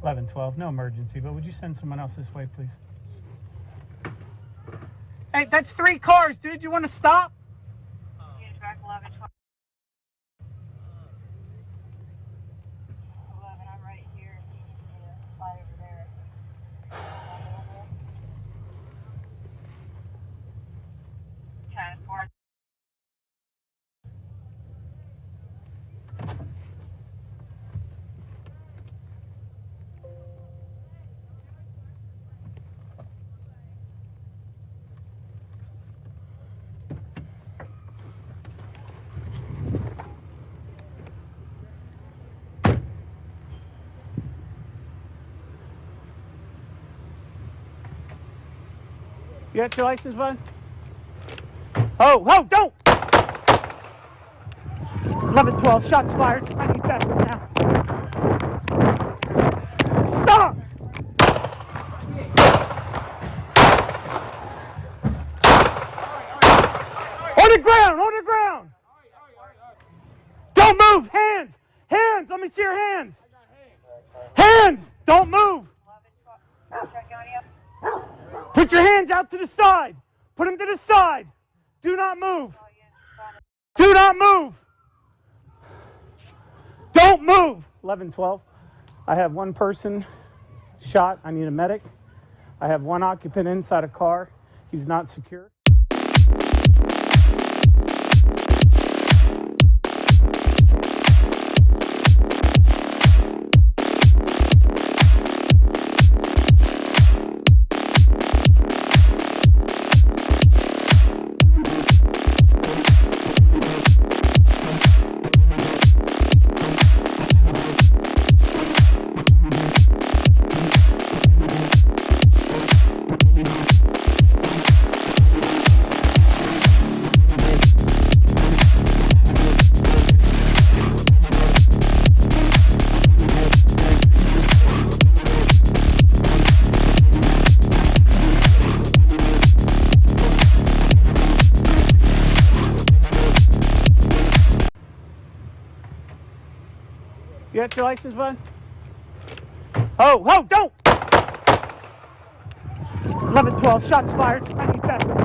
1112, no emergency, but would you send someone else this way, please? Hey, that's 3 cars, dude. You want to stop? Track 1112. 11, I'm right here. You need to fly over there. 10-4. You got your license, bud? Oh, don't! 1112, shots fired. I need that now. Stop! On the ground, on the ground! Don't move! Hands! Hands! Let me see your hands! Hands! Don't move! Put your hands out to the side. Put them to the side. Do not move. Do not move. Don't move. 1112. I have 1 person shot. I need a medic. I have 1 occupant inside a car. He's not secure. You got your license, bud? Oh, don't! 1112, shots fired. I need that.